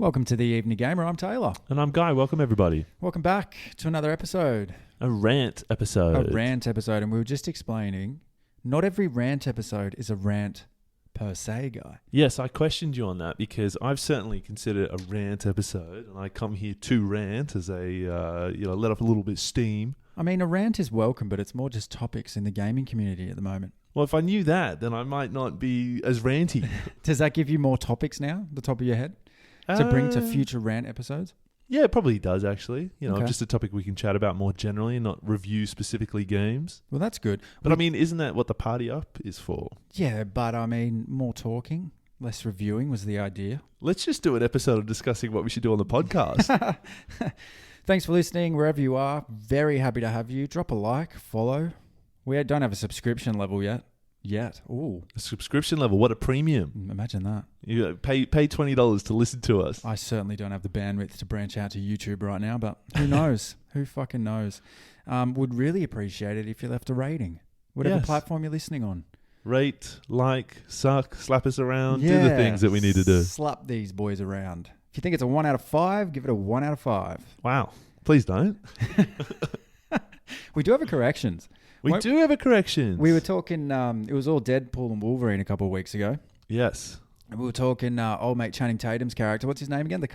Welcome to the Evening Gamer. I'm Taylor. And I'm Guy. Welcome, everybody. Welcome back to another episode. A rant episode. And we were just explaining, not every rant episode is a rant per se, Guy. Yes, I questioned you on that because I've certainly considered it a rant episode, and I come here to rant as let off a little bit of steam. I mean, a rant is welcome, but it's more just topics in the gaming community at the moment. Well, if I knew that, then I might not be as ranty. Does that give you more topics now, the top of your head, to bring to future rant episodes? Yeah, it probably does, actually. Okay. Just a topic we can chat about more generally and not review specifically games. Well, that's good. But I mean, isn't that what the party up is for? Yeah, but I mean, more talking, less reviewing was the idea. Let's just do an episode of discussing what we should do on the podcast. Thanks for listening wherever you are. Very happy to have you. Drop a like, follow. We don't have a subscription level yet. Ooh. A subscription level. What a premium. Imagine that. You pay $20 to listen to us. I certainly don't have the bandwidth to branch out to YouTube right now, but who knows? Who fucking knows? Would really appreciate it if you left a rating. Whatever platform you're listening on. Rate, like, suck, slap us around. Do the things that we need to do. Slap these boys around. If you think it's a 1 out of 5, give it a 1 out of 5. Wow. Please don't. We do have a corrections. We do have a corrections. We were talking, it was all Deadpool and Wolverine a couple of weeks ago. Yes. And we were talking old mate Channing Tatum's character. What's his name again? The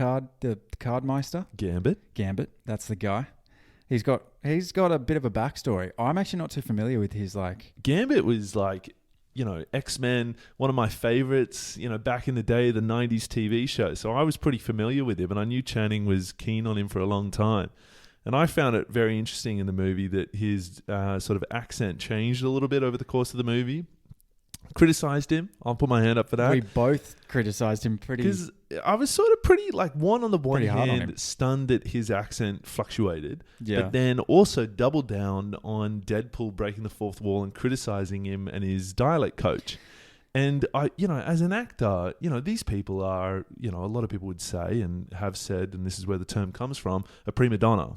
Cardmeister? Gambit. That's the guy. He's got a bit of a backstory. I'm actually not too familiar with his Gambit was X-Men, one of my favorites, back in the day, the 90s TV show. So I was pretty familiar with him, and I knew Channing was keen on him for a long time. And I found it very interesting in the movie that his sort of accent changed a little bit over the course of the movie. Criticized him. I'll put my hand up for that. We both criticized him pretty... Because I was sort of pretty, on the one hand, stunned that his accent fluctuated. Yeah. But then also doubled down on Deadpool breaking the fourth wall and criticizing him and his dialect coach. And I, as an actor, these people are, a lot of people would say and have said, and this is where the term comes from, a prima donna.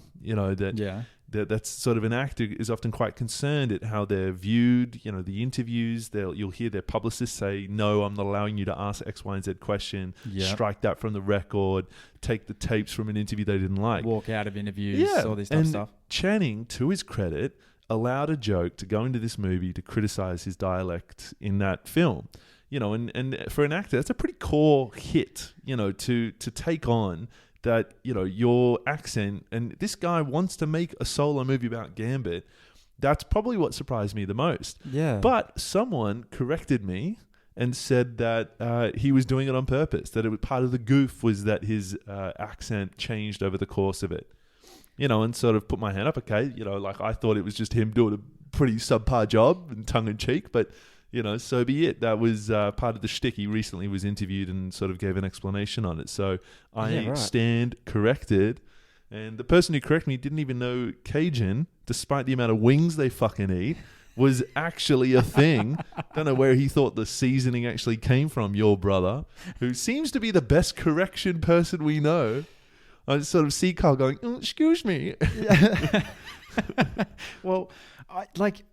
That's sort of an actor is often quite concerned at how they're viewed. The interviews, you'll hear their publicists say, "No, I'm not allowing you to ask X, Y, and Z question. Strike that from the record. Take the tapes from an interview they didn't like. Walk out of interviews. All this stuff." Channing, to his credit, allowed a joke to go into this movie to criticize his dialect in that film. And for an actor, that's a pretty core hit, to take on that, your accent. And this guy wants to make a solo movie about Gambit. That's probably what surprised me the most. Yeah. But someone corrected me and said that he was doing it on purpose, that it was part of the goof was that his accent changed over the course of it. And sort of put my hand up, okay, I thought it was just him doing a pretty subpar job and tongue-in-cheek, but, so be it. That was part of the shtick. He recently was interviewed and sort of gave an explanation on it. So I stand corrected. And the person who corrected me didn't even know Cajun, despite the amount of wings they fucking eat, was actually a thing. Don't know where he thought the seasoning actually came from, your brother, who seems to be the best correction person we know. I sort of see Carl going, excuse me. Well,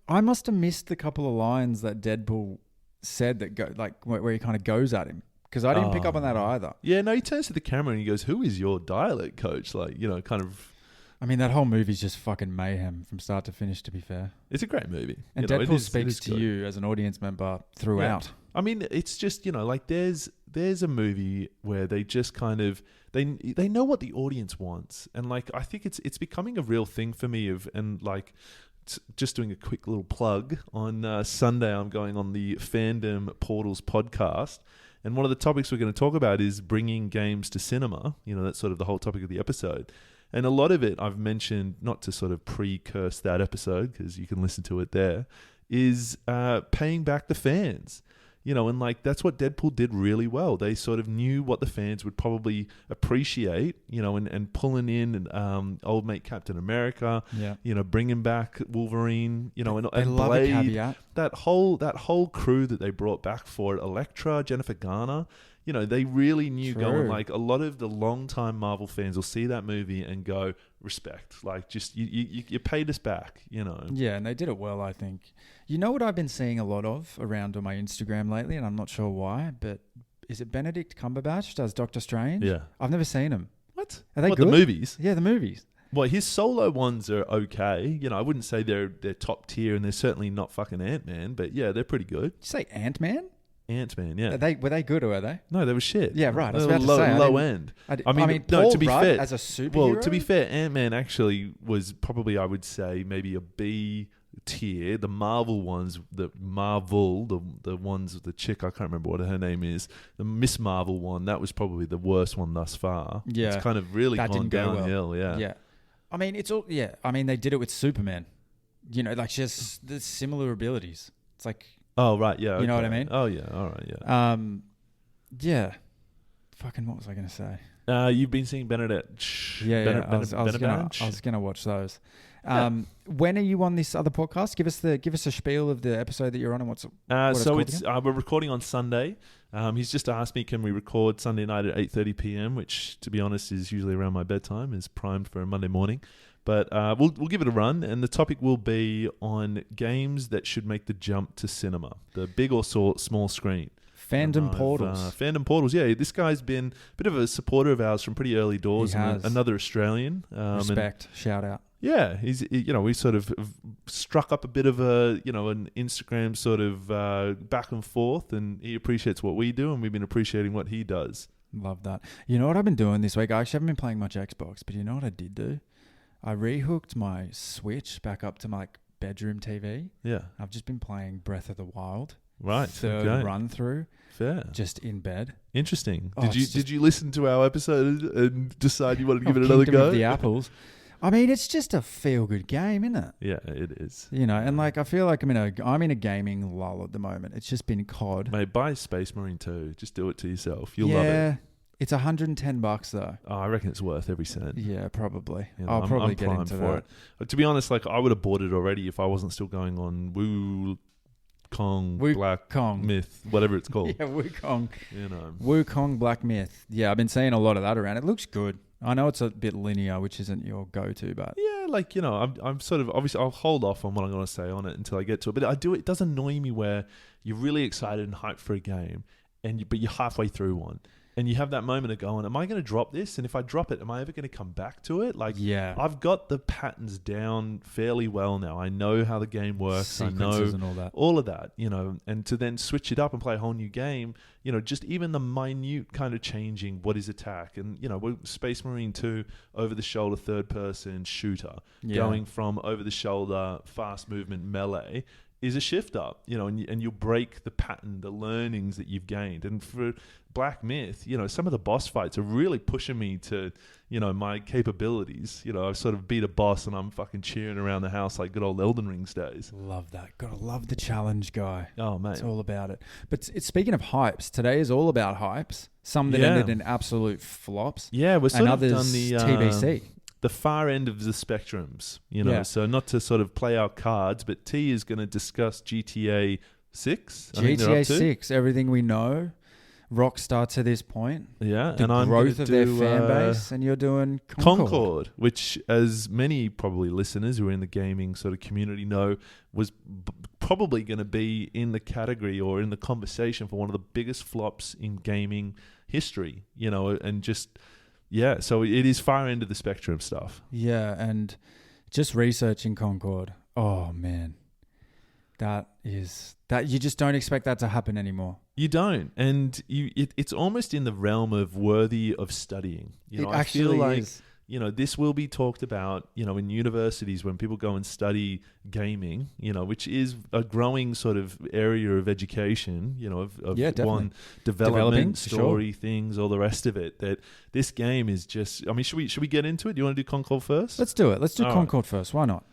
I must have missed the couple of lines that Deadpool said that go where he kind of goes at him, because I didn't pick up on that either. Yeah, no, he turns to the camera and he goes, "Who is your dialect coach?" Kind of. I mean, that whole movie's just fucking mayhem from start to finish, to be fair. It's a great movie. And Deadpool speaks to you as an audience member throughout. Yeah. I mean, it's just, there's a movie where they just kind of, they know what the audience wants. And I think it's becoming a real thing for me just doing a quick little plug. On Sunday, I'm going on the Fandom Portals podcast. And one of the topics we're going to talk about is bringing games to cinema. That's sort of the whole topic of the episode. And a lot of it I've mentioned, not to sort of pre-curse that episode, because you can listen to it there, is paying back the fans. That's what Deadpool did really well. They sort of knew what the fans would probably appreciate, and pulling in old mate Captain America, bringing back Wolverine, and love Blade. A caveat. That whole crew that they brought back for it, Elektra, Jennifer Garner. They really knew. True. Going, a lot of the long-time Marvel fans will see that movie and go, respect. Just, you paid us back, Yeah, and they did it well, I think. You know what I've been seeing a lot of around on my Instagram lately, and I'm not sure why, but is it Benedict Cumberbatch does Doctor Strange? Yeah. I've never seen him. What? Are they What, good? the movies? Yeah, the movies. Well, his solo ones are okay. I wouldn't say they're top tier, and they're certainly not fucking Ant-Man, but yeah, they're pretty good. Did you say Ant-Man? Ant-Man, yeah. Were they good or were they? No, they were shit. Yeah, right. I was They about were to say. low end. I mean, no, Paul to be Rudd fair, as a superhero. well, to be fair, Ant-Man actually was probably, I would say, maybe a B tier. The Marvel ones, the ones, the chick, I can't remember what her name is, the Miss Marvel one, that was probably the worst one thus far. Yeah. It's kind of really That gone didn't go downhill, well. yeah. Yeah. I mean, it's all, yeah. I mean, they did it with Superman. Like just the similar abilities. It's like, Oh, right, yeah. You know what I mean? Oh, yeah, all right, yeah. Yeah. Fucking, what was I going to say? You've been seeing Benedict. Yeah. I was gonna watch those. When are you on this other podcast? Give us a spiel of the episode that you're on and what we're recording on Sunday. He's just asked me, can we record Sunday night at 8:30 p.m., which, to be honest, is usually around my bedtime, is primed for a Monday morning. But we'll give it a run, and the topic will be on games that should make the jump to cinema, the big or small screen. Fandom Portals. Fandom Portals, yeah. This guy's been a bit of a supporter of ours from pretty early doors. He has. Another Australian. Respect. Shout out. Yeah, we sort of struck up a bit of an Instagram sort of back and forth, and he appreciates what we do, and we've been appreciating what he does. Love that. You know what I've been doing this week? I actually haven't been playing much Xbox, but you know what I did do? I rehooked my Switch back up to my bedroom TV. Yeah. I've just been playing Breath of the Wild. Right. Third run through. Fair. Just in bed. Interesting. Oh, did you listen to our episode and decide you wanted to give it another Kingdom go? of the Apples. I mean, it's just a feel-good game, isn't it? Yeah, it is. And like I feel like I'm in a gaming lull at the moment. It's just been COD. Mate, buy Space Marine 2. Just do it to yourself. You'll love it. Yeah, it's $110 though. Oh, I reckon it's worth every cent. Yeah, probably. I'm probably get primed into for that. it. To be honest, like I would have bought it already if I wasn't still going on Black Myth, whatever it's called. Yeah, Wukong. You know. Wukong Black Myth. Yeah, I've been seeing a lot of that around. It looks good. I know it's a bit linear, which isn't your go-to, but yeah, like I'm sort of obviously I'll hold off on what I'm going to say on it until I get to it. But it does annoy me where you're really excited and hyped for a game, but you're halfway through one. And you have that moment of going, am I going to drop this? And if I drop it, am I ever going to come back to it? Like, yeah. I've got the patterns down fairly well now. I know how the game works. Sequences I know and all of that, and to then switch it up and play a whole new game, just even the minute kind of changing what is attack. And, Space Marine 2, over-the-shoulder third-person shooter, going from over-the-shoulder fast movement melee, is a shift up, and you'll break the pattern, the learnings that you've gained. And for Black Myth, some of the boss fights are really pushing me to, my capabilities. I've sort of beat a boss and I'm fucking cheering around the house like good old Elden Rings days. Love that. Gotta love the challenge guy. Oh, mate. It's all about it. But speaking of hypes, today is all about hypes. Some that ended in absolute flops. Yeah, we're sort of others done the TBC. The far end of the spectrums, Yeah. So not to sort of play our cards, but T is going to discuss GTA 6. GTA 6, everything we know, Rockstar to this point. Yeah, the and growth I'm of their fan base, and you're doing Concord, which, as many probably listeners who are in the gaming sort of community know, was probably going to be in the category or in the conversation for one of the biggest flops in gaming history, and just... Yeah, so it is far end of the spectrum stuff. Yeah, and just researching Concord. Oh man, that you just don't expect that to happen anymore. You don't, and it's almost in the realm of worthy of studying. I feel like is. This will be talked about, in universities when people go and study gaming, which is a growing sort of area of education, of one development, story, things, all the rest of it. That this game is just, should we get into it? Do you want to do Concord first? Let's do it. Let's do Concord first. Why not?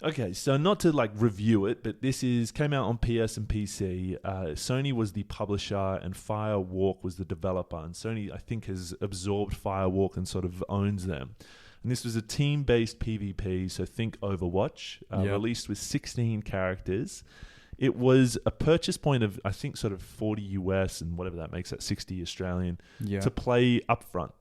Okay, so not to review it, but this came out on PS and PC. Sony was the publisher and Firewalk was the developer. And Sony, I think, has absorbed Firewalk and sort of owns them. And this was a team-based PvP, so think Overwatch, released with 16 characters. It was a purchase point of, I think, sort of 40 US and whatever that makes, that 60 Australian, to play upfront.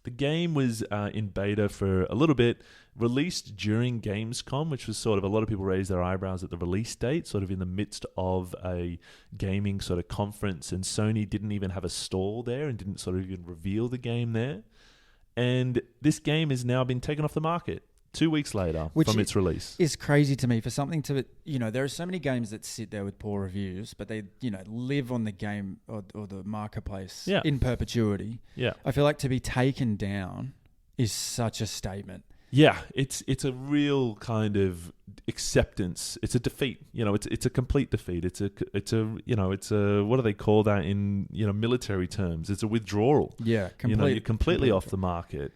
The game was in beta for a little bit, released during Gamescom, which was sort of, a lot of people raised their eyebrows at the release date, sort of in the midst of a gaming sort of conference, and Sony didn't even have a stall there and didn't sort of even reveal the game there. And this game has now been taken off the market 2 weeks later from its release. Is crazy to me for something to, there are so many games that sit there with poor reviews, but they, live on the game or the marketplace in perpetuity. Yeah. I feel like to be taken down is such a statement. Yeah, it's a real kind of acceptance. It's a defeat. It's a complete defeat. It's a what do they call that in military terms? It's a withdrawal. Yeah, you're completely off the market,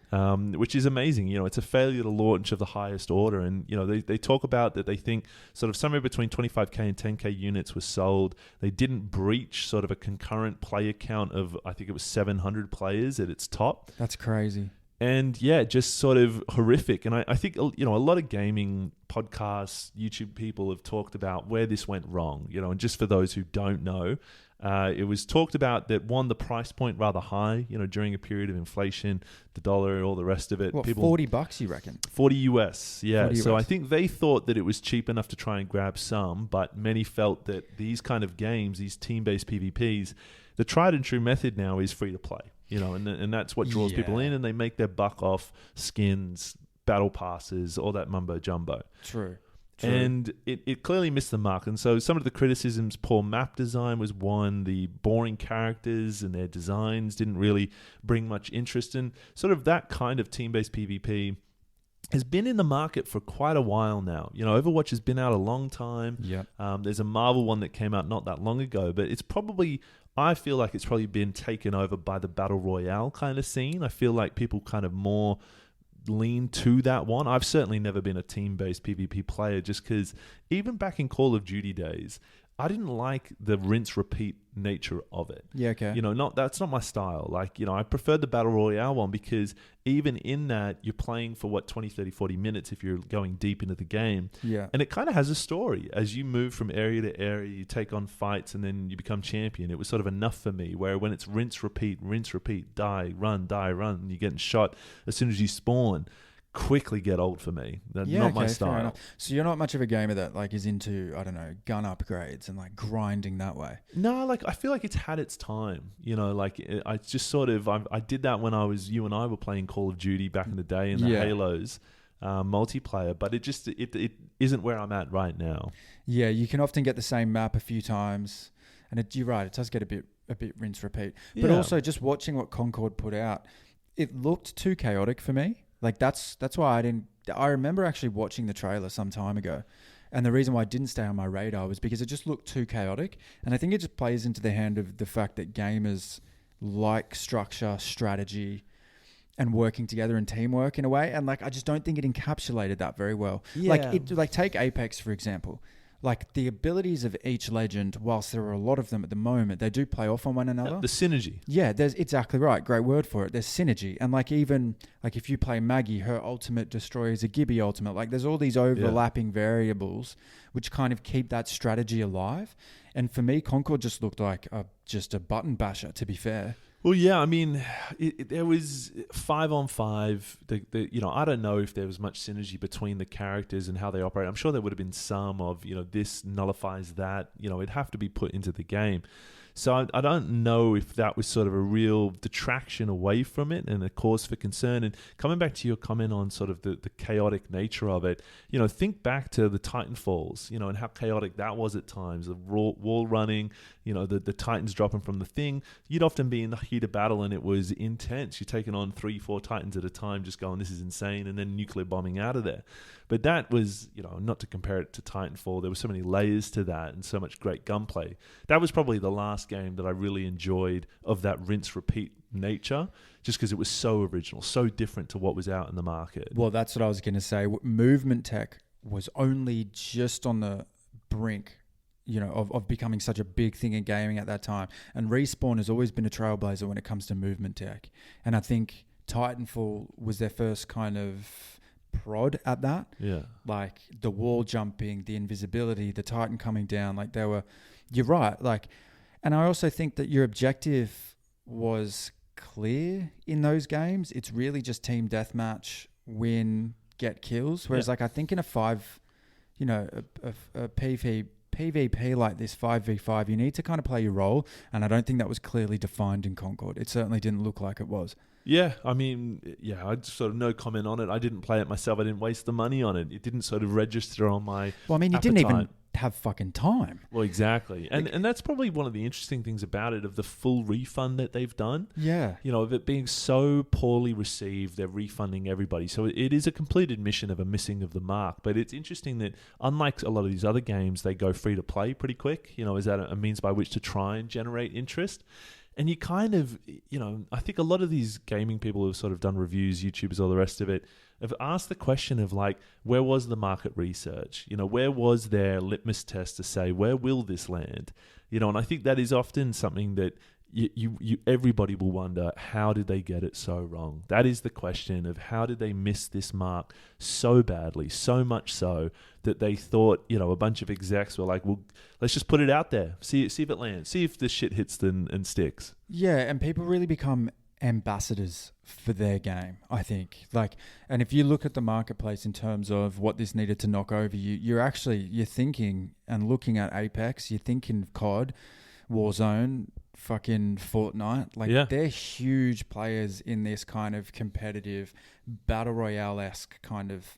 which is amazing. It's a failure to launch of the highest order, and they talk about that they think sort of somewhere between 25k and 10k units were sold. They didn't breach sort of a concurrent player count of, I think it was 700 players at its top. That's crazy. And yeah, just sort of horrific. And I think, a lot of gaming podcasts, YouTube people have talked about where this went wrong, and just for those who don't know, it was talked about that, one, the price point rather high, during a period of inflation, the dollar, all the rest of it. What, $40 you reckon? 40 US, yeah. 40 so US. I think they thought that it was cheap enough to try and grab some, but many felt that these kind of games, these team-based PvPs, the tried and true method now is free to play. And that's what draws people in, and they make their buck off skins, battle passes, all that mumbo jumbo. True. And it clearly missed the mark. And so some of the criticisms, poor map design was one, the boring characters and their designs didn't really bring much interest in. Sort of that kind of team-based PvP has been in the market for quite a while now. Overwatch has been out a long time. Yep. There's a Marvel one that came out not that long ago, but I feel like it's probably been taken over by the Battle Royale kind of scene. I feel like people kind of more lean to that one. I've certainly never been a team-based PvP player, just because even back in Call of Duty days, I didn't like the rinse-repeat nature of it. Yeah, okay. That's not my style. I preferred the Battle Royale one, because even in that, you're playing for 20, 30, 40 minutes if you're going deep into the game. Yeah. And it kind of has a story. As you move from area to area, you take on fights, and then you become champion. It was sort of enough for me, where when it's rinse, repeat, die, run, and you're getting shot as soon as you spawn, quickly get old for me. Not my style. So you're not much of a gamer that is into, I don't know, gun upgrades and grinding that way. No, I feel like it's had its time. I just sort of, I did that when you and I were playing Call of Duty back in the day in the Halos multiplayer, but it isn't where I'm at right now. Yeah, you can often get the same map a few times, and you're right, it does get a bit rinse repeat. But also just watching what Concord put out, it looked too chaotic for me. That's why I remember actually watching the trailer some time ago. And the reason why it didn't stay on my radar was because it just looked too chaotic. And I think it just plays into the hand of the fact that gamers like structure, strategy, and working together and teamwork in a way. And I just don't think it encapsulated that very well. Yeah. Take Apex, for example. The abilities of each legend, whilst there are a lot of them at the moment, they do play off on one another. The synergy. Yeah, there's exactly right. Great word for it. There's synergy. And even if you play Maggie, her ultimate destroys a Gibby ultimate. There's all these overlapping variables which kind of keep that strategy alive. And for me, Concord just looked like just a button basher, to be fair. Well, yeah, I mean, there was 5-on-5. I don't know if there was much synergy between the characters and how they operate. I'm sure there would have been some of, this nullifies that. It'd have to be put into the game. So I don't know if that was sort of a real detraction away from it and a cause for concern. And coming back to your comment on sort of the chaotic nature of it, think back to the Titanfalls, and how chaotic that was at times. The wall running, the Titans dropping from the thing. You'd often be in the heat of battle and it was intense. You're taking on 3-4 Titans at a time, just going, this is insane, and then nuclear bombing out of there. But that was, not to compare it to Titanfall, there were so many layers to that and so much great gunplay. That was probably the last game that I really enjoyed of that rinse-repeat nature, just because it was so original, so different to what was out in the market. Well, that's what I was going to say. Movement tech was only just on the brink, of becoming such a big thing in gaming at that time. And Respawn has always been a trailblazer when it comes to movement tech. And I think Titanfall was their first kind of prod at that. Yeah. The wall jumping, the invisibility, the Titan coming down, you're right. And I also think that your objective was clear in those games. It's really just team deathmatch, win, get kills. Whereas like I think in a PvP like this 5v5, you need to kind of play your role, and I don't think that was clearly defined in Concord. It certainly didn't look like it was. Yeah, I mean, yeah, I sort of no comment on it. I didn't play it myself. I didn't waste the money on it. It didn't sort of register on my Well, I mean, you appetite. didn't even have fucking time. Well, exactly. And that's probably one of the interesting things about it, of the full refund that they've done. Yeah. You know, of it being so poorly received, they're refunding everybody. So it is a complete admission of a missing of the mark. But it's interesting that unlike a lot of these other games, they go free to play pretty quick. You know, is that a means by which to try and generate interest? And you kind of, you know, I think a lot of these gaming people who've sort of done reviews, YouTubers, all the rest of it, have asked the question of like, where was the market research? You know, where was their litmus test to say, where will this land? You know, and I think that is often something that you everybody will wonder, how did they get it so wrong? That is the question of how did they miss this mark so badly, so much so that they thought, you know, a bunch of execs were like, well, let's just put it out there, see if it lands, see if this shit hits and sticks. Yeah, and people really become ambassadors for their game, I think. Like, and if you look at the marketplace in terms of what this needed to knock over, you're thinking and looking at Apex, you're thinking COD, Warzone, fucking Fortnite. Like, they're huge players in this kind of competitive battle royale-esque kind of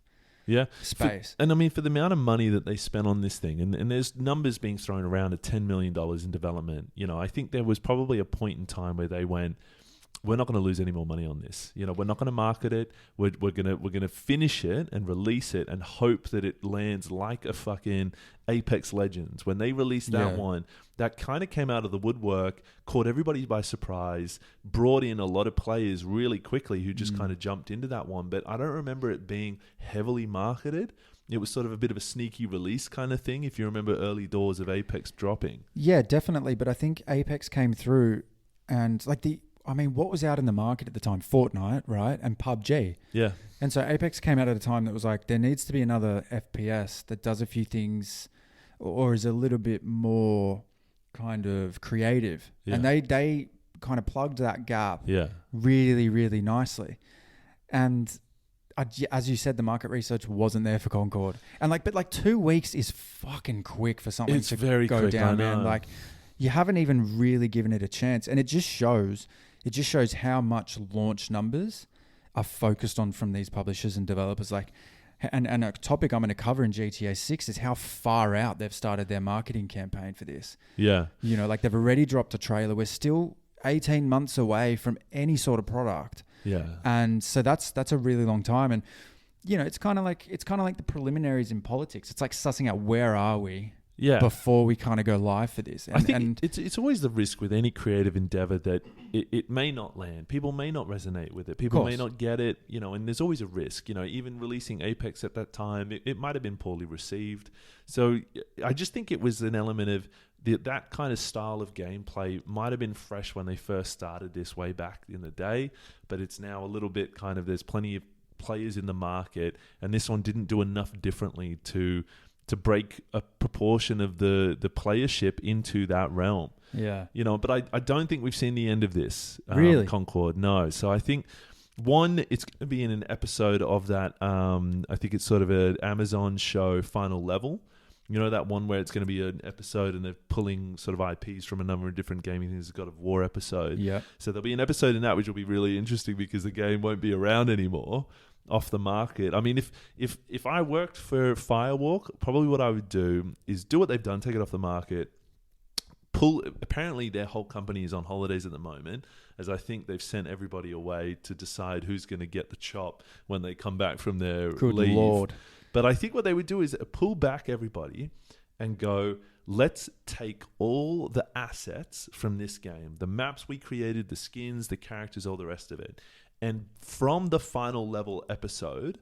space. And I mean, for the amount of money that they spent on this thing, and there's numbers being thrown around at $10 million in development, you know, I think there was probably a point in time where they went, we're not going to lose any more money on this. You know, we're not going to market it. We're gonna finish it and release it and hope that it lands like a fucking Apex Legends. When they released that one, that kind of came out of the woodwork, caught everybody by surprise, brought in a lot of players really quickly who just kind of jumped into that one. But I don't remember it being heavily marketed. It was sort of a bit of a sneaky release kind of thing, if you remember early doors of Apex dropping. Yeah, definitely. But I think Apex came through and like what was out in the market at the time? Fortnite, right? And PUBG. Yeah. And so Apex came out at a time that was like, there needs to be another FPS that does a few things or is a little bit more kind of creative. Yeah. And they kind of plugged that gap really, really nicely. And as you said, the market research wasn't there for Concord. And but 2 weeks is fucking quick for something to very go quick, down, man. Like, you haven't even really given it a chance. And it just shows how much launch numbers are focused on from these publishers and developers. Like, and a topic I'm going to cover in GTA 6 is how far out they've started their marketing campaign for this. Yeah. You know, like they've already dropped a trailer. We're still 18 months away from any sort of product. Yeah. And so that's a really long time. And, you know, it's kind of like the preliminaries in politics. It's like sussing out where are we before we kind of go live for this. And, I think it's always the risk with any creative endeavor that it may not land. People may not resonate with it. People may not get it, you know, and there's always a risk. You know, even releasing Apex at that time, it might have been poorly received. So I just think it was an element of that kind of style of gameplay might have been fresh when they first started this way back in the day, but it's now a little bit kind of, there's plenty of players in the market, and this one didn't do enough differently to break a proportion of the playership into that realm. Yeah. You know, but I don't think we've seen the end of this. Really? Concord, no. So I think, one, it's going to be in an episode of that, I think it's sort of an Amazon show, Final Level. You know, that one where it's going to be an episode and they're pulling sort of IPs from a number of different gaming things. God of War episode. Yeah. So there'll be an episode in that which will be really interesting because the game won't be around anymore, off the market. I mean, if I worked for Firewalk, probably what I would do is do what they've done, take it off the market, apparently their whole company is on holidays at the moment, as I think they've sent everybody away to decide who's going to get the chop when they come back from their leave. Good Lord. But I think what they would do is pull back everybody and go, let's take all the assets from this game, the maps we created, the skins, the characters, all the rest of it, and from the Final Level episode,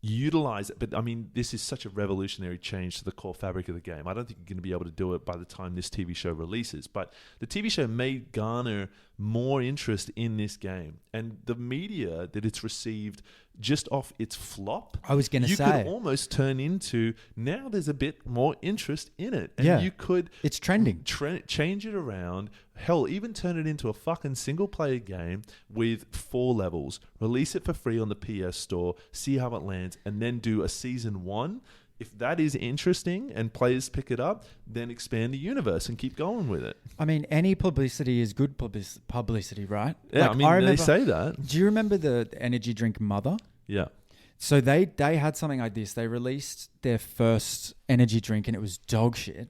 utilize it. But I mean, this is such a revolutionary change to the core fabric of the game. I don't think you're going to be able to do it by the time this TV show releases. But the TV show may garner more interest in this game. And the media that it's received just off its flop, I was going to say, you could almost turn into, now there's a bit more interest in it. And you could... It's trending. Change it around. Hell, even turn it into a fucking single-player game with 4 levels. Release it for free on the PS Store. See how it lands. And then do a Season 1. If that is interesting and players pick it up, then expand the universe and keep going with it. I mean, any publicity is good publicity, right? Yeah, like, they say that. Do you remember the energy drink Mother? Yeah. So they had something like this. They released their first energy drink and it was dog shit.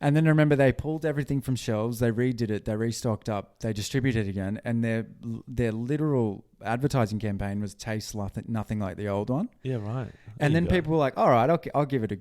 And then I remember they pulled everything from shelves, they redid it, they restocked up, they distributed it again, and their literal advertising campaign was taste nothing like the old one. Yeah, right. And then people were like, "All right, I'll give it a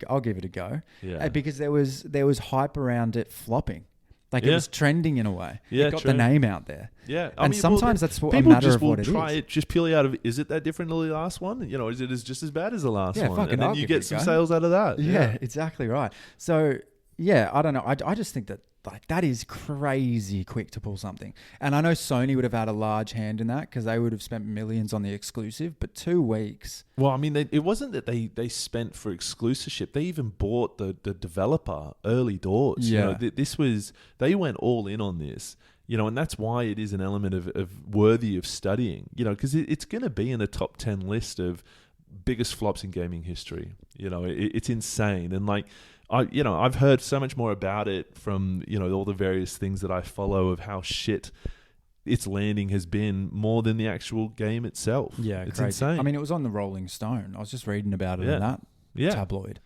go." Yeah. Because there was hype around it flopping. Like it was trending in a way. Yeah, it got the name out there. Yeah. And sometimes that's a matter of what it is. People just will try it just purely out of, is it that different than the last one? You know, is it just as bad as the last one? And then you get some sales out of that. Yeah, exactly right. So... yeah, I don't know. I just think that that is crazy quick to pull something. And I know Sony would have had a large hand in that because they would have spent millions on the exclusive, but 2 weeks. Well, I mean, it wasn't that they spent for exclusiveship. They even bought the developer early doors. Yeah. You know, they went all in on this. You know, and that's why it is an element of worthy of studying, you know, because it's going to be in the top 10 list of biggest flops in gaming history. You know, it's insane. And like, I've heard so much more about it from, you know, all the various things that I follow of how shit its landing has been more than the actual game itself. Yeah, it's crazy. Insane. I mean, it was on the Rolling Stone. I was just reading about it in that tabloid.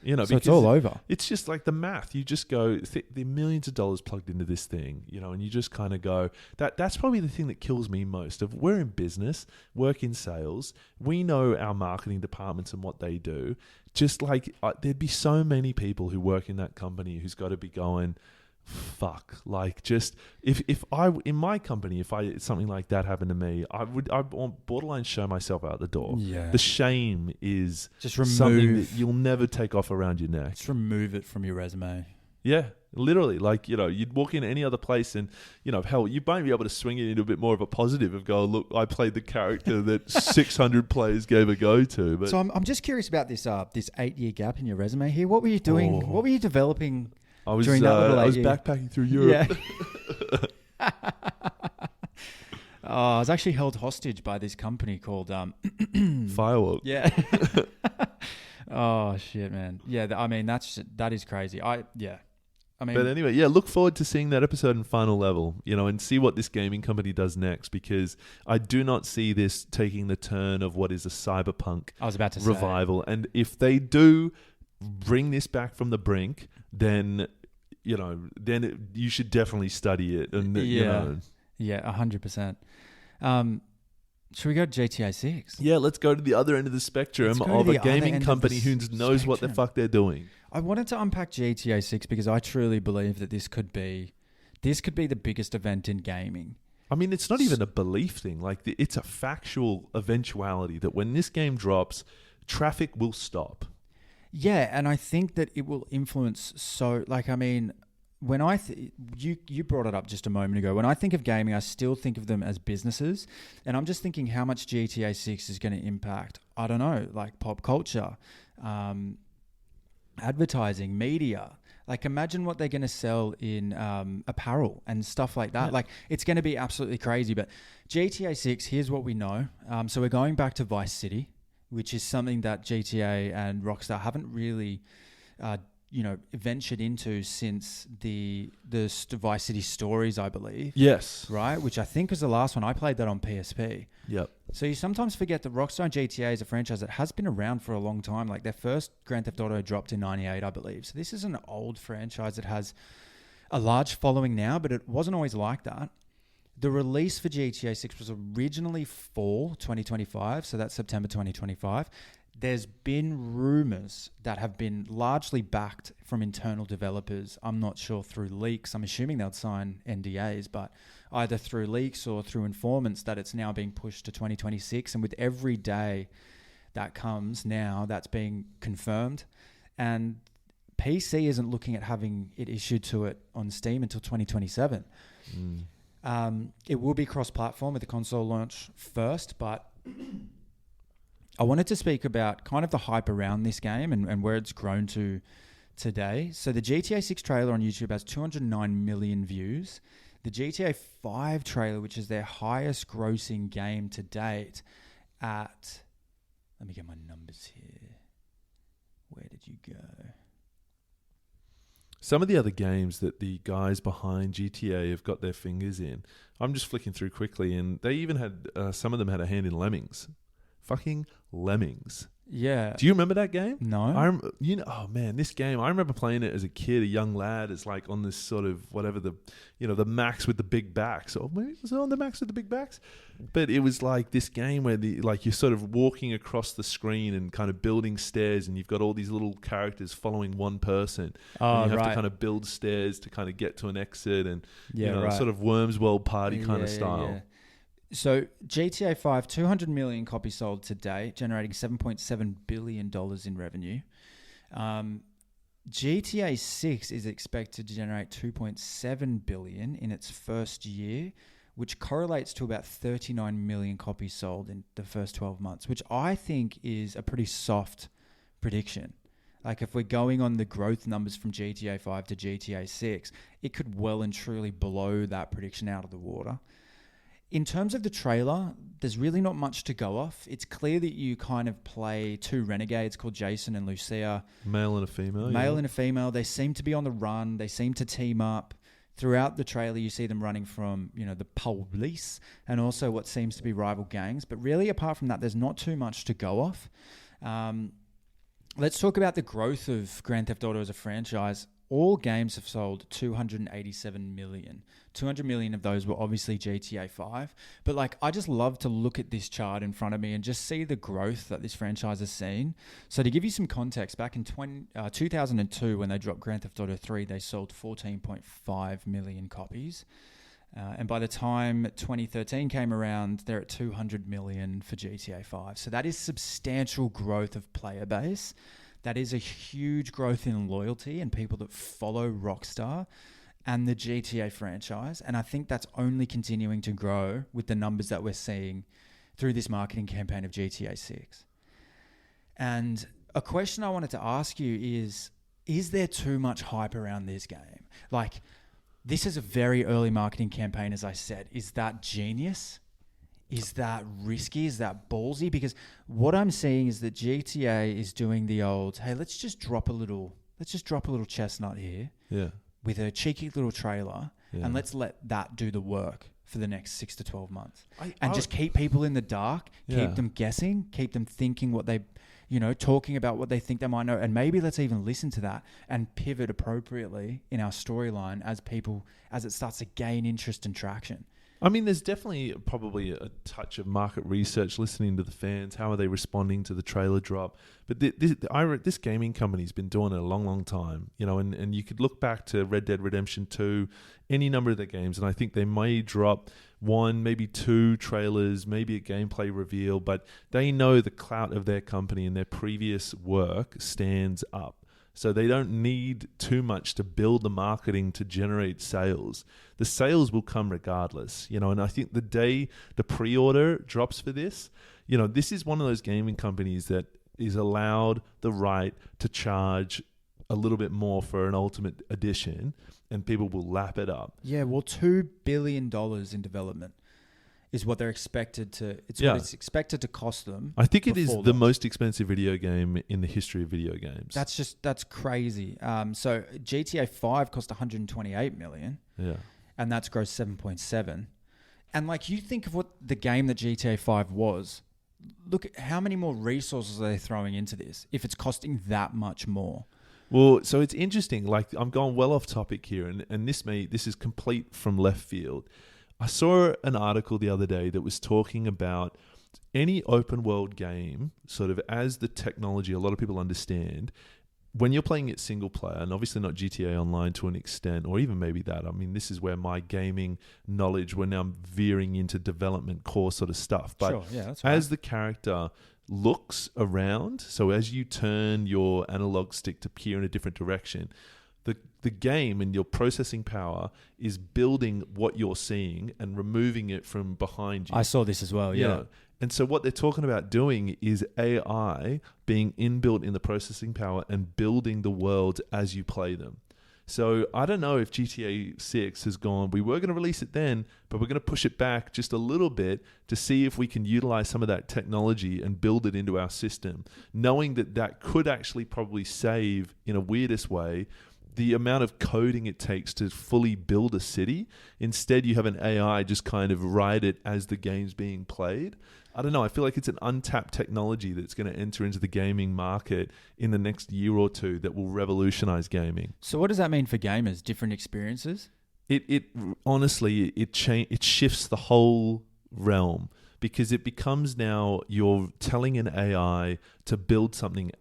You know, so it's all over. It's just like the math. You just go, the millions of dollars plugged into this thing, you know, and you just kind of go, that's probably the thing that kills me most. Of we're in business, work in sales, we know our marketing departments and what they do. Just like there'd be so many people who work in that company who's got to be going, fuck, like just if I in my company, if something like that happened to me, I'd borderline show myself out the door. Yeah. The shame is just something that you'll never take off around your neck. Just remove it from your resume. Yeah, literally. Like, you know, you'd walk in any other place and, you know, hell, you might be able to swing it into a bit more of a positive of go, look, I played the character that 600 players gave a go to. But so I'm just curious about this 8-year gap in your resume here. What were you doing? What were you developing during that little 8 years? I was backpacking through Europe. Yeah. I was actually held hostage by this company called Firewalk. Yeah. Oh shit, man. Yeah, I mean that is crazy. But anyway, yeah, look forward to seeing that episode in Final Level, you know, and see what this gaming company does next, because I do not see this taking the turn of what is a cyberpunk revival. And if they do bring this back from the brink, then, you know, you should definitely study it. And you know. Yeah, 100%. Should we go to GTA 6? Yeah, let's go to the other end of the spectrum of a gaming company who knows what the fuck they're doing. I wanted to unpack GTA 6 because I truly believe that this could be the biggest event in gaming. I mean, it's not even a belief thing. Like, it's a factual eventuality that when this game drops, traffic will stop. Yeah, and I think that it will influence when you brought it up just a moment ago. When I think of gaming, I still think of them as businesses, and I'm just thinking how much GTA 6 is going to impact, I don't know, like pop culture, advertising, media. Like, imagine what they're going to sell in apparel and stuff like that. Yeah. Like, it's going to be absolutely crazy. But GTA 6, here's what we know. So we're going back to Vice City, which is something that GTA and Rockstar haven't really ventured into since the Vice City Stories, I believe. Yes. Right? Which I think was the last one. I played that on PSP. Yep. So you sometimes forget that Rockstar and GTA is a franchise that has been around for a long time. Like, their first Grand Theft Auto dropped in 98, I believe. So this is an old franchise that has a large following now, but it wasn't always like that. The release for GTA 6 was originally fall 2025, so that's September 2025. There's been rumors that have been largely backed from internal developers. I'm not sure through leaks. I'm assuming they'll sign NDAs, but either through leaks or through informants that it's now being pushed to 2026. And with every day that comes now, that's being confirmed. And PC isn't looking at having it issued to it on Steam until 2027. It will be cross-platform with the console launch first, but I wanted to speak about kind of the hype around this game and where it's grown to today. So the GTA 6 trailer on YouTube has 209 million views. The GTA 5 trailer, which is their highest grossing game to date at... Let me get my numbers here. Where did you go? Some of the other games that the guys behind GTA have got their fingers in, I'm just flicking through quickly, and they even had, some of them had a hand in Lemmings. Fucking Lemmings. Yeah. Do you remember that game? No. Oh man, this game, I remember playing it as a kid, a young lad. It's like on this sort of whatever the Max with the big backs. Or maybe was it on the Max with the big backs? But it was like this game where you're sort of walking across the screen and kind of building stairs, and you've got all these little characters following one person. Oh, and you have right. to kind of build stairs to kind of get to an exit, and right. sort of Worms World Party kind of style. Yeah. So GTA 5, 200 million copies sold to date, generating $7.7 billion in revenue. GTA 6 is expected to generate $2.7 billion in its first year, which correlates to about 39 million copies sold in the first 12 months, which I think is a pretty soft prediction. Like if we're going on the growth numbers from GTA 5 to GTA 6, it could well and truly blow that prediction out of the water. In terms of the trailer, there's really not much to go off. It's clear that you kind of play two renegades called Jason and Lucia. Male and a female. And a female. They seem to be on the run. They seem to team up. Throughout the trailer, you see them running from, the police and also what seems to be rival gangs. But really, apart from that, there's not too much to go off. Let's talk about the growth of Grand Theft Auto as a franchise. All games have sold 287 million. 200 million of those were obviously GTA 5. But I just love to look at this chart in front of me and just see the growth that this franchise has seen. So to give you some context, back in 2002 when they dropped Grand Theft Auto 3, they sold 14.5 million copies. And by the time 2013 came around, they're at 200 million for GTA 5. So that is substantial growth of player base. That is a huge growth in loyalty and people that follow Rockstar and the GTA franchise. And I think that's only continuing to grow with the numbers that we're seeing through this marketing campaign of GTA 6. And a question I wanted to ask you is there too much hype around this game? This is a very early marketing campaign, as I said. Is that genius? Is that risky? Is that ballsy? Because what I'm seeing is that GTA is doing the old, hey, let's just drop a little chestnut here. Yeah. With a cheeky little trailer, and let's let that do the work for the next 6 to 12 months. Just keep people in the dark, keep them guessing, keep them thinking what they, talking about what they think they might know. And maybe let's even listen to that and pivot appropriately in our storyline as it starts to gain interest and traction. I mean, there's definitely probably a touch of market research, listening to the fans. How are they responding to the trailer drop? But this gaming company's been doing it a long, long time, and you could look back to Red Dead Redemption 2, any number of their games, and I think they may drop 1, maybe 2 trailers, maybe a gameplay reveal, but they know the clout of their company and their previous work stands up. So they don't need too much to build the marketing to generate sales. The sales will come regardless, and I think the day the pre-order drops for this, this is one of those gaming companies that is allowed the right to charge a little bit more for an ultimate edition, and people will lap it up. Yeah, well, $2 billion in development is what they're expected to. What it's expected to cost them. I think it is the most expensive video game in the history of video games. That's crazy. So GTA 5 cost 128 million. Yeah, and that's grossed 7.7. And you think of what the game that GTA 5 was. Look at how many more resources are they throwing into this if it's costing that much more. Well, so it's interesting. I'm going well off topic here, and this is complete from left field. I saw an article the other day that was talking about any open world game, sort of as the technology a lot of people understand, when you're playing it single player, and obviously not GTA Online to an extent, or even maybe that. I mean, this is where my gaming knowledge, we're now veering into development core sort of stuff. But sure, yeah, that's right. As the character looks around, so as you turn your analog stick to peer in a different direction, the game and your processing power is building what you're seeing and removing it from behind you. I saw this as well, yeah. You know? And so what they're talking about doing is AI being inbuilt in the processing power and building the worlds as you play them. So I don't know if GTA 6 has gone, we were going to release it then, but we're going to push it back just a little bit to see if we can utilize some of that technology and build it into our system, knowing that that could actually probably save, in a weirdest way, the amount of coding it takes to fully build a city. Instead, you have an AI just kind of write it as the game's being played. I don't know. I feel like it's an untapped technology that's going to enter into the gaming market in the next year or two that will revolutionize gaming. So what does that mean for gamers? Different experiences? It honestly, it shifts the whole realm, because it becomes now you're telling an AI to build something,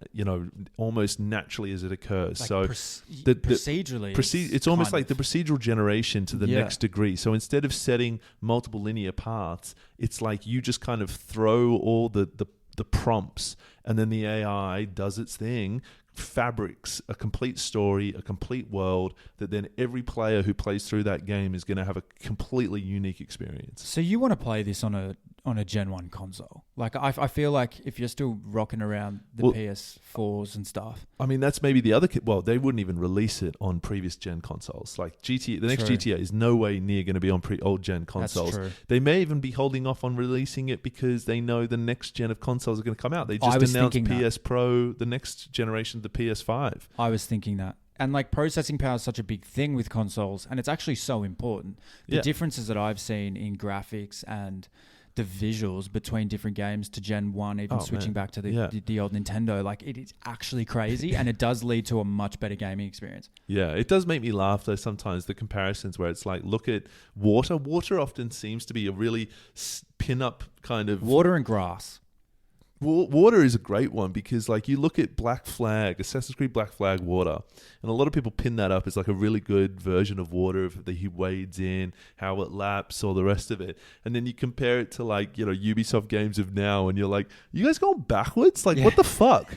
almost naturally as it occurs. Like so procedurally, it's almost like the procedural generation to the next degree. So instead of setting multiple linear paths, it's like you just kind of throw all the prompts, and then the AI does its thing, fabrics a complete story, a complete world that then every player who plays through that game is going to have a completely unique experience. So you want to play this on a Gen 1 console? Like I feel like if you're still rocking around the PS4s and stuff. I mean, that's maybe the other... Well, they wouldn't even release it on previous gen consoles. Like GTA, the next GTA is no way near going to be on old gen consoles. That's true. They may even be holding off on releasing it because they know the next gen of consoles are going to come out. They just announced PS Pro, the next generation of the PS5. I was thinking that. And like processing power is such a big thing with consoles, and it's actually so important. The differences that I've seen in graphics and the visuals between different games to Gen 1, even switching back to the old Nintendo, like it is actually crazy, and it does lead to a much better gaming experience. Yeah, it does make me laugh though sometimes, the comparisons where it's like, look at water. Water often seems to be a really pin-up kind of... Water and grass. Water is a great one, because like you look at Black Flag, Assassin's Creed Black Flag water, and a lot of people pin that up as like a really good version of water that he wades in, how it laps, all the rest of it. And then you compare it to like, Ubisoft games of now, and you're like, you guys going backwards? Like, what the fuck?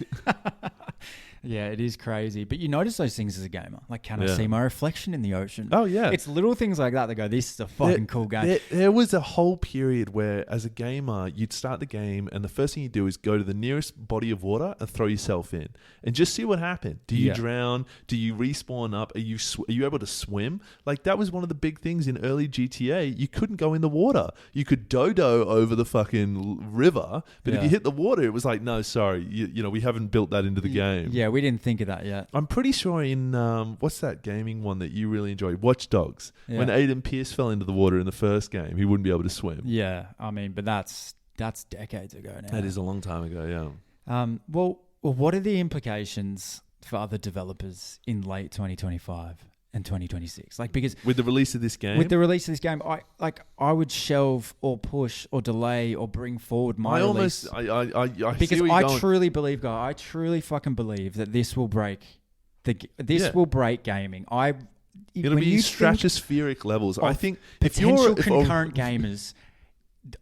Yeah, it is crazy. But you notice those things as a gamer. Like, can I see my reflection in the ocean? Oh, yeah. It's little things like that go, this is a fucking cool game. There was a whole period where, as a gamer, you'd start the game and the first thing you do is go to the nearest body of water and throw yourself in and just see what happened. Do you drown? Do you respawn up? Are you able to swim? Like, that was one of the big things in early GTA. You couldn't go in the water. You could dodo over the fucking river, but if you hit the water, it was like, no, sorry, we haven't built that into the game. Yeah, we didn't think of that yet. I'm pretty sure in what's that gaming one that you really enjoyed, Watch Dogs, when Aiden Pierce fell into the water in the first game, he wouldn't be able to swim. Yeah, I mean, but that's decades ago now. That is a long time ago. Yeah. Well, what are the implications for other developers in late 2025 and 2026? Like, because with the release of this game, I would shelve or push or delay or bring forward my release. Because I truly believe, guy, I truly fucking believe that this will break will break gaming. It'll be stratospheric levels. I think potential concurrent gamers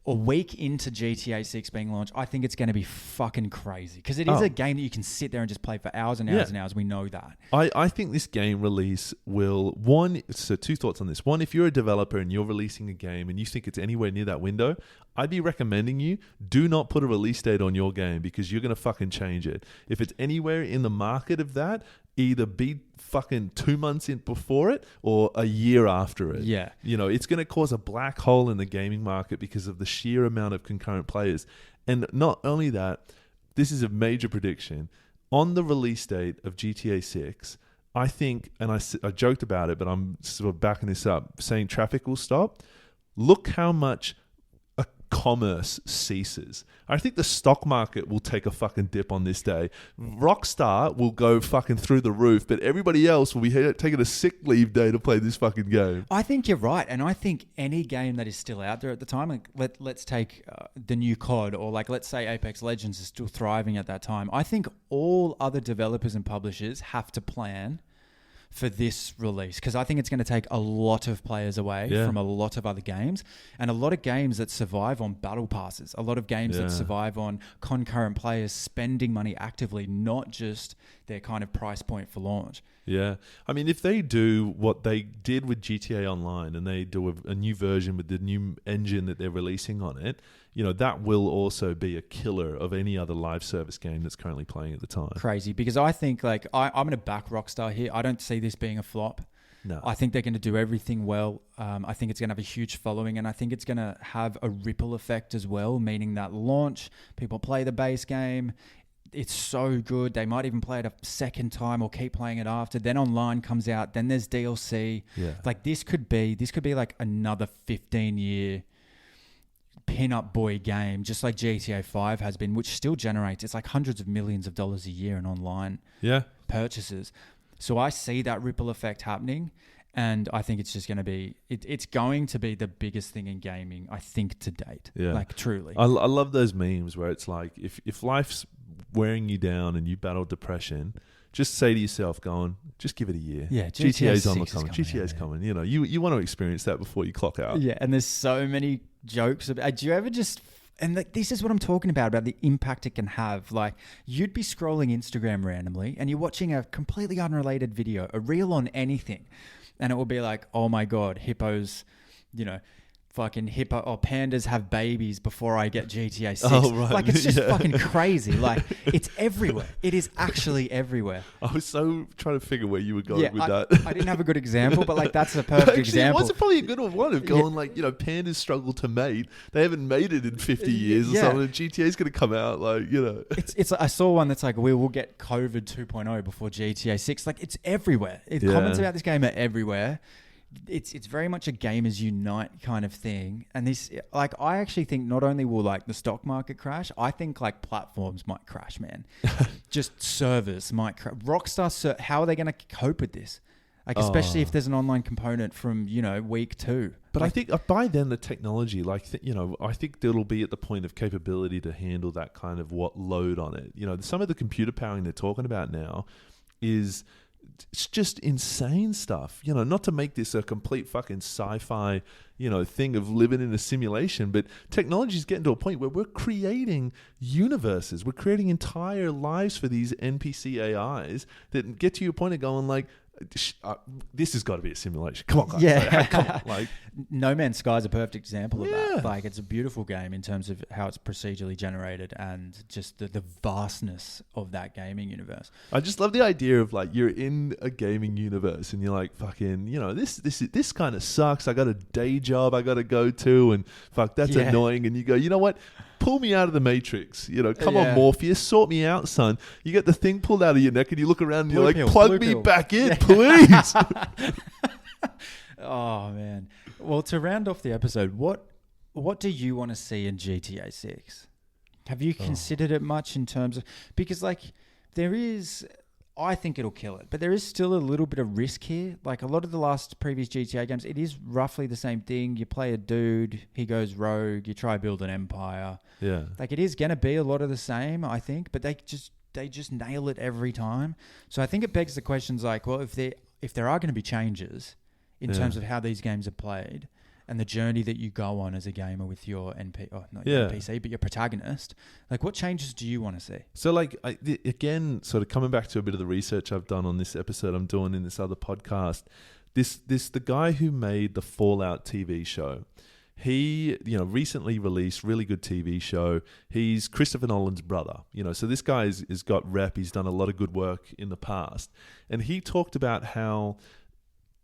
a week into GTA 6 being launched, I think it's going to be fucking crazy, because it is a game that you can sit there and just play for hours and hours and hours. We know that. I think this game release will... So two thoughts on this. One, if you're a developer and you're releasing a game and you think it's anywhere near that window, I'd be recommending you do not put a release date on your game, because you're going to fucking change it. If it's anywhere in the market of that, either be fucking 2 months in before it or a year after it. Yeah. It's going to cause a black hole in the gaming market because of the sheer amount of concurrent players. And not only that, this is a major prediction. On the release date of GTA 6, I think, and I joked about it, but I'm sort of backing this up, saying traffic will stop. Look how much commerce ceases. I think the stock market will take a fucking dip on this day. Rockstar will go fucking through the roof, but everybody else will be taking a sick leave day to play this fucking game. I think you're right, and I think any game that is still out there at the time, like let's take the new COD, or like let's say Apex Legends is still thriving at that time. I think all other developers and publishers have to plan for this release, because I think it's going to take a lot of players away from a lot of other games, and a lot of games that survive on battle passes, a lot of games that survive on concurrent players spending money actively, not just their kind of price point for launch. Yeah. I mean, if they do what they did with GTA Online and they do a new version with the new engine that they're releasing on it, you know, that will also be a killer of any other live service game that's currently playing at the time. Crazy, because I think like I'm going to back Rockstar here. I don't see this being a flop. No. I think they're going to do everything well. I think it's going to have a huge following, and I think it's going to have a ripple effect as well, meaning that launch, people play the base game. It's so good. They might even play it a second time or keep playing it after. Then online comes out. Then there's DLC. Yeah. Like this could be like another 15-year pin-up boy game, just like GTA 5 has been, which still generates, it's like hundreds of millions of dollars a year in online purchases. So I see that ripple effect happening, and I think it's just going to be, it's going to be the biggest thing in gaming, I think, to date. Yeah. Like, truly. I love those memes where it's like, if life's wearing you down and you battle depression, just say to yourself, just give it a year. Yeah, GTA's on the coming. GTA's coming. You know, you want to experience that before you clock out. Yeah, and there's so many jokes about. Do you ever just? And this is what I'm talking about the impact it can have. Like, you'd be scrolling Instagram randomly, and you're watching a completely unrelated video, a reel on anything, and it will be like, oh my god, hippos, you know. Fucking hippo or pandas have babies before I get GTA 6. Oh, right. Like, it's just fucking crazy. Like, it's everywhere. It is actually everywhere. I was so trying to figure where you were going with that. I didn't have a good example, but like that's a perfect example. It was probably a good one of going like, you know, pandas struggle to mate. They haven't mated in 50 years or something. And GTA's going to come out like, you know. It's I saw one that's like, we will get COVID 2.0 before GTA 6. Like, it's everywhere. Comments about this game are everywhere. It's very much a gamers unite kind of thing, and this, like, I actually think not only will like the stock market crash, I think like platforms might crash, man. Just servers might crash. Rockstar, how are they going to cope with this? Like, especially if there's an online component from, you know, week 2. But like, I think by then the technology, like, you know, I think it'll be at the point of capability to handle that kind of load on it. You know, some of the computer powering they're talking about now is, it's just insane stuff, you know, not to make this a complete fucking sci-fi, you know, thing of living in a simulation, but technology is getting to a point where we're creating universes. We're creating entire lives for these NPC AIs that get to your point of going like, this has got to be a simulation. Come on, guys. Yeah. Come on. Like, No Man's Sky is a perfect example of that. Like, it's a beautiful game in terms of how it's procedurally generated and just the vastness of that gaming universe. I just love the idea of like, you're in a gaming universe and you're like, fucking, you know, this kind of sucks. I got a day job I got to go to, and fuck, that's annoying. And you go, you know what? Pull me out of the Matrix. You know, come on, Morpheus, sort me out, son. You get the thing pulled out of your neck and you look around and you're like, plug me back in, please. Oh, man. Well, to round off the episode, what do you want to see in GTA 6? Have you considered it much in terms of... Because, like, there is... I think it'll kill it, but there is still a little bit of risk here. Like, a lot of the previous GTA games, it is roughly the same thing. You play a dude, he goes rogue, you try to build an empire. Yeah. Like, it is going to be a lot of the same, I think, but they just nail it every time. So I think it begs the questions like, well, if there are going to be changes in terms of how these games are played and the journey that you go on as a gamer with your NPC, but your protagonist, like, what changes do you want to see? So, like, again, sort of coming back to a bit of the research I've done on this episode I'm doing in this other podcast, the guy who made the Fallout TV show, he, you know, recently released really good TV show. He's Christopher Nolan's brother, you know, so this guy has got rep. He's done a lot of good work in the past. And he talked about how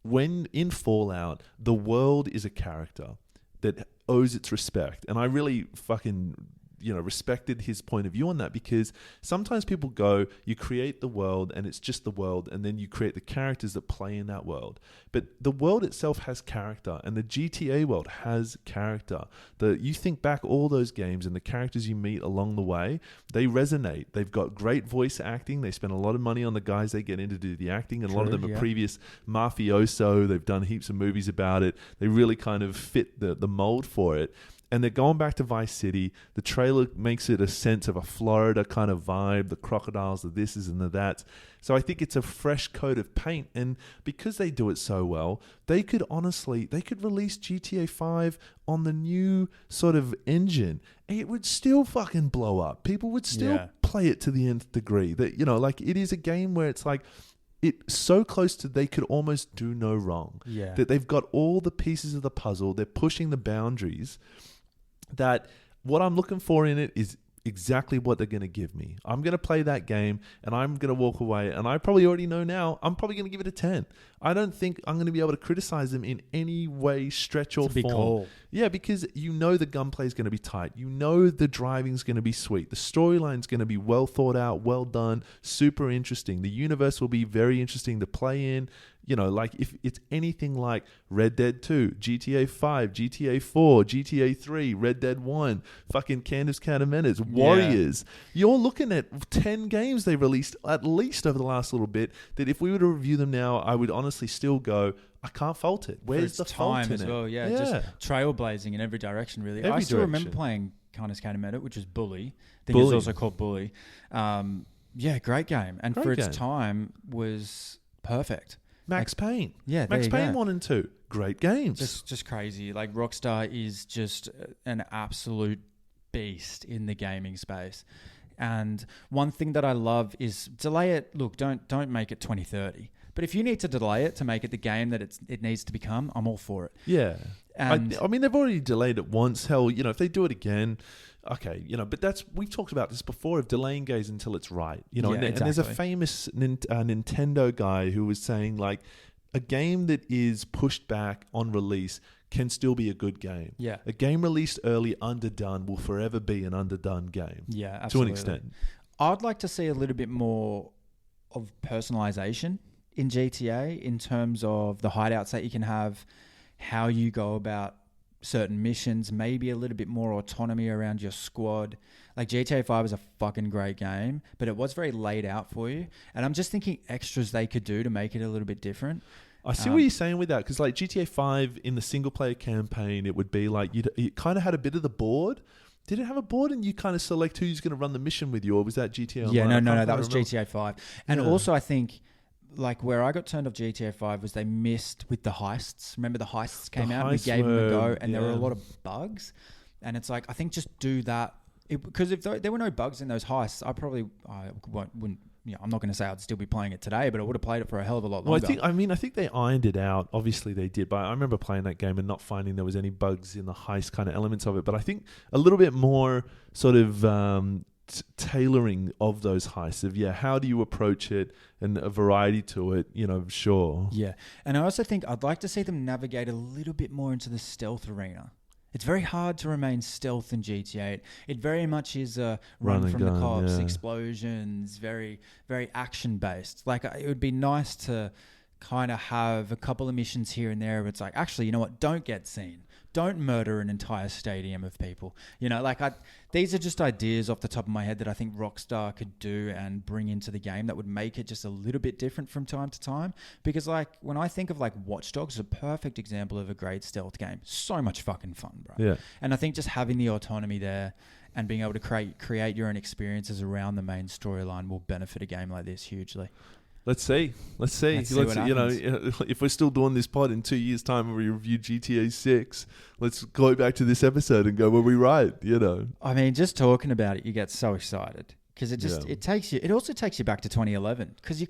when in Fallout, the world is a character that owes its respect. And I really fucking, you know, respected his point of view on that, because sometimes people go, you create the world and it's just the world, and then you create the characters that play in that world. But the world itself has character, and the GTA world has character. You think back all those games and the characters you meet along the way, they resonate. They've got great voice acting. They spend a lot of money on the guys they get in to do the acting, and a lot of them are previous mafioso. They've done heaps of movies about it. They really kind of fit the mold for it. And they're going back to Vice City. The trailer makes it a sense of a Florida kind of vibe, the crocodiles, the thises and the that's. So I think it's a fresh coat of paint. And because they do it so well, they could release GTA 5 on the new sort of engine. It would still fucking blow up. People would still play play it to the nth degree. That, like, it is a game where it's like, it's so close to they could almost do no wrong. Yeah. That they've got all the pieces of the puzzle. They're pushing the boundaries. That what I'm looking for in it is exactly what they're going to give me. I'm going to play that game and I'm going to walk away, and I probably already know now I'm probably going to give it a 10. I don't think I'm going to be able to criticize them in any way, stretch or It's a big form. call. Yeah, because the gunplay is going to be tight. The driving's going to be sweet. The storyline's going to be well thought out, well done, super interesting. The universe will be very interesting to play in. Like if it's anything like Red Dead 2, GTA 5, GTA 4, GTA 3, Red Dead 1, fucking Candace Menace, Warriors. You're looking at 10 games they released at least over the last little bit that if we were to review them now, I would honestly still go, I can't fault it. Where's the fault in as it? well, just trailblazing in every direction, really. I still remember playing Candace Menace, which was Bully. I think it was also called Bully. Great game. And for its time was perfect. Max Payne. Yeah, Max Payne 1 and 2. Great games. Just crazy. Like, Rockstar is just an absolute beast in the gaming space. And one thing that I love is delay it. Look, don't make it 2030. But if you need to delay it to make it the game that it needs to become, I'm all for it. Yeah. And I mean, they've already delayed it once. Hell, if they do it again, okay, but we've talked about this before, of delaying games until it's right. And there's a famous Nintendo guy who was saying, like, a game that is pushed back on release can still be a good game. Yeah. A game released early, underdone, will forever be an underdone game. Yeah, absolutely. To an extent. I'd like to see a little bit more of personalization in GTA in terms of the hideouts that you can have, how you go about certain missions, maybe a little bit more autonomy around your squad. Like, GTA 5 is a fucking great game, but it was very laid out for you. And I'm just thinking extras they could do to make it a little bit different. I see what you're saying with that, because like GTA 5 in the single player campaign, it would be like you kind of had a bit of the board. Did it have a board and you kind of select who's going to run the mission with you, or was that GTA Online? Yeah, no, that was GTA 5. And also I think, like, where I got turned off GTA 5 was they missed with the heists. Remember the heists came out and we gave them a go, and there were a lot of bugs. And it's like, I think just do that. Because if there were no bugs in those heists, I wouldn't. I'm not going to say I'd still be playing it today, but I would have played it for a hell of a lot longer. I think they ironed it out. Obviously they did, but I remember playing that game and not finding there was any bugs in the heist kind of elements of it. But I think a little bit more sort of tailoring of those heists of, how do you approach it, and a variety to it, sure. Yeah. And I also think I'd like to see them navigate a little bit more into the stealth arena. It's very hard to remain stealth in GTA. It very much is a run from the cops, explosions, very, very action-based. Like, it would be nice to kind of have a couple of missions here and there where it's like, actually, you know what? Don't get seen. Don't murder an entire stadium of people. These are just ideas off the top of my head that I think Rockstar could do and bring into the game that would make it just a little bit different from time to time. Because, like, when I think of, like, Watch Dogs, is a perfect example of a great stealth game. So much fucking fun, bro. Yeah. And I think just having the autonomy there and being able to create your own experiences around the main storyline will benefit a game like this hugely. Let's see. If we're still doing this pod in 2 years' time and we review GTA 6, let's go back to this episode and go, were we right? I mean, just talking about it, you get so excited because it also takes you back to 2011 because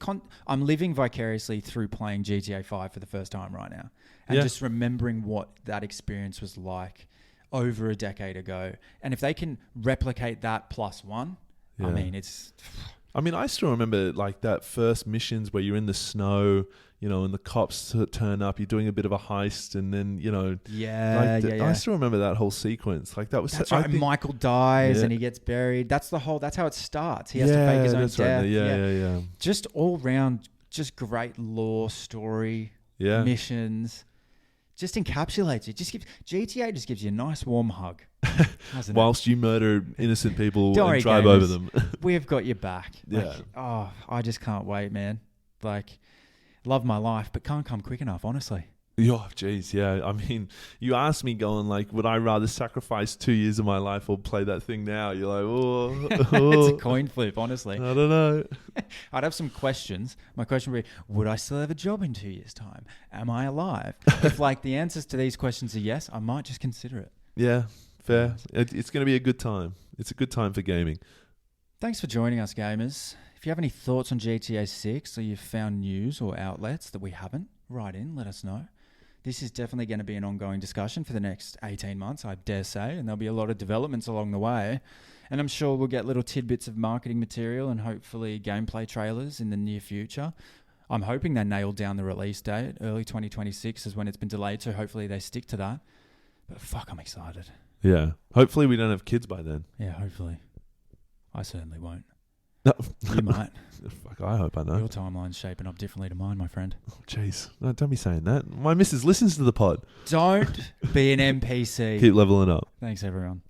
I'm living vicariously through playing GTA 5 for the first time right now and just remembering what that experience was like over a decade ago. And if they can replicate that plus one, I mean, it's... I still remember like that first missions where you're in the snow, and the cops turn up, you're doing a bit of a heist, and then, I still remember that whole sequence. Like that's right. Michael dies and he gets buried. That's how it starts. He has to fake his own death. Right. Yeah. Just all round, just great lore, story, missions. Just encapsulates it. GTA just gives you a nice warm hug. Whilst you murder innocent people and drive gamers, over them. We've got your back. Yeah. I just can't wait, man. Like, love my life, but can't come quick enough, honestly. Oh, geez, yeah. I mean, you asked me going like, would I rather sacrifice 2 years of my life or play that thing now? You're like, oh. It's a coin flip, honestly. I don't know. I'd have some questions. My question would be, would I still have a job in 2 years' time? Am I alive? If like the answers to these questions are yes, I might just consider it. Yeah, fair. It's going to be a good time. It's a good time for gaming. Thanks for joining us, gamers. If you have any thoughts on GTA 6 or you've found news or outlets that we haven't, write in, let us know. This is definitely going to be an ongoing discussion for the next 18 months, I dare say, and there'll be a lot of developments along the way. And I'm sure we'll get little tidbits of marketing material and hopefully gameplay trailers in the near future. I'm hoping they nailed down the release date. Early 2026 is when it's been delayed, so hopefully they stick to that. But fuck, I'm excited. Yeah. Hopefully we don't have kids by then. Yeah, hopefully. I certainly won't. No. You might. Fuck, I hope I know. Your timeline's shaping up differently to mine, my friend. Oh, jeez. No, don't be saying that. My missus listens to the pod. Don't be an NPC. Keep leveling up. Thanks, everyone.